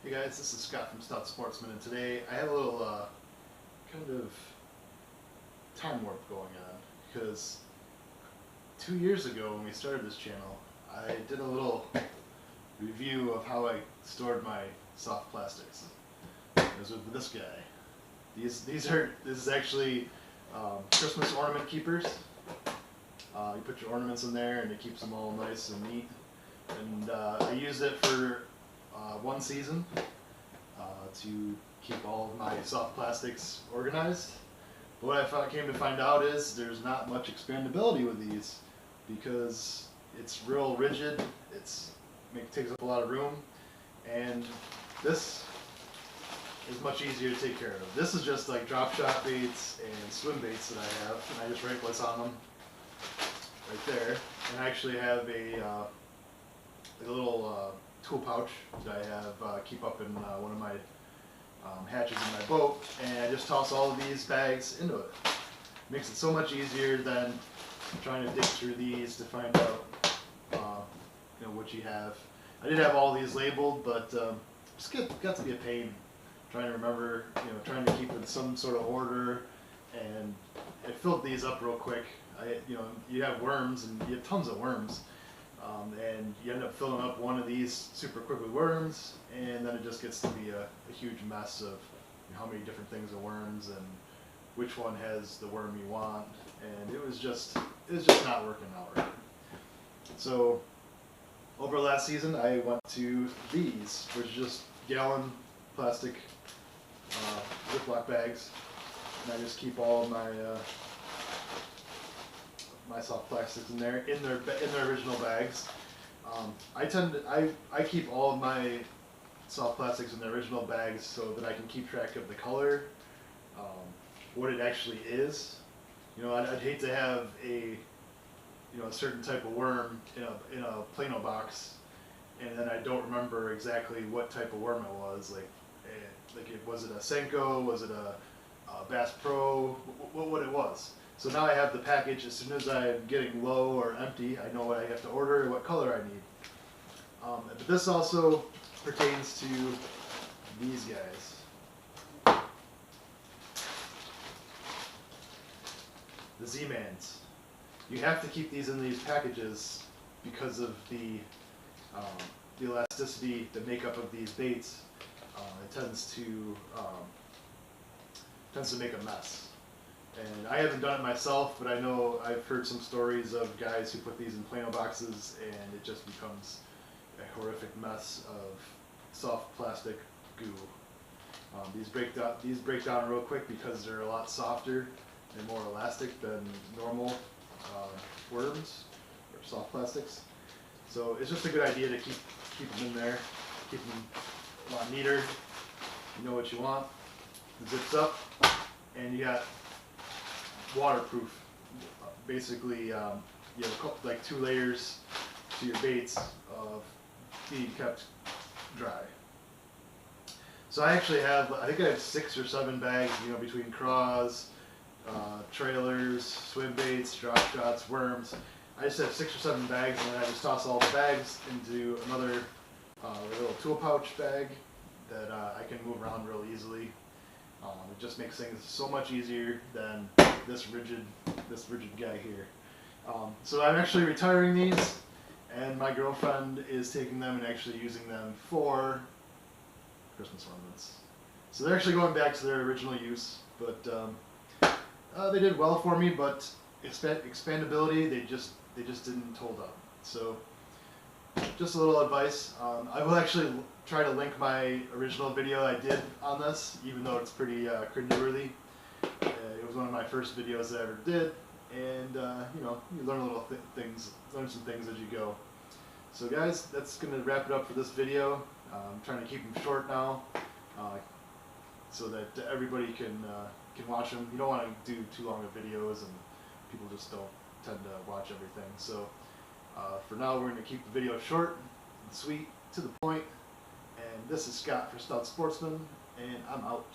Hey guys, this is Scott from Stout Sportsman, and today I have a little kind of time warp going on because 2 years ago when we started this channel, I did a little review of how I stored my soft plastics. It was with this guy. This is actually Christmas ornament keepers. You put your ornaments in there and it keeps them all nice and neat. And I used it for one season to keep all of my soft plastics organized. But what I came to find out is there's not much expandability with these because it's real rigid. It takes up a lot of room, and this is much easier to take care of. This is just like drop shot baits and swim baits that I have, and I just write what's on them right there. And I actually have a little tool pouch that I have keep up in one of my hatches in my boat, and I just toss all of these bags into it. Makes it so much easier than trying to dig through these to find out what you have. I did have all these labeled, but it's got to be a pain trying to remember, trying to keep it in some sort of order. And I filled these up real quick. You have worms, and you have tons of worms. And you end up filling up one of these super quick with worms, and then it just gets to be a huge mess of how many different things are worms and which one has the worm you want, and it was just not working out right. So over last season I went to these, which are just gallon plastic Ziploc bags, and I just keep all of my my soft plastics in there in their original bags. I keep all of my soft plastics in their original bags so that I can keep track of the color, what it actually is. I'd hate to have a certain type of worm in a Plano box, and then I don't remember exactly what type of worm it was. Was it a Senko? Was it a Bass Pro? What it was. So now I have the package. As soon as I'm getting low or empty, I know what I have to order and what color I need. But this also pertains to these guys. The Z-Mans. You have to keep these in these packages because of the elasticity, the makeup of these baits. It tends to make a mess. And I haven't done it myself, but I know I've heard some stories of guys who put these in Plano boxes, and it just becomes a horrific mess of soft plastic goo. These break down real quick because they're a lot softer and more elastic than normal worms or soft plastics. So it's just a good idea to keep them in there, keep them a lot neater. You know what you want. It zips up, and you got waterproof. Basically, you have like 2 layers to your baits of being kept dry. So I actually have, I think I have 6 or 7 bags, between craws, trailers, swim baits, drop shots, worms. I just have 6 or 7 bags, and then I just toss all the bags into another little tool pouch bag that I can move around real easily. It just makes things so much easier than this rigid guy here. So I'm actually retiring these, and my girlfriend is taking them and actually using them for Christmas ornaments. So they're actually going back to their original use, but they did well for me. But expandability, they just didn't hold up. So just a little advice. I will actually try to link my original video I did on this, even though it's pretty cringeworthy. It was one of my first videos that I ever did, and you learn learn some things as you go. So guys, that's going to wrap it up for this video. I'm trying to keep them short now, so that everybody can watch them. You don't want to do too long of videos, and people just don't tend to watch everything. So for now, we're going to keep the video short and sweet, to the point. And this is Scott for Stout Sportsman, and I'm out.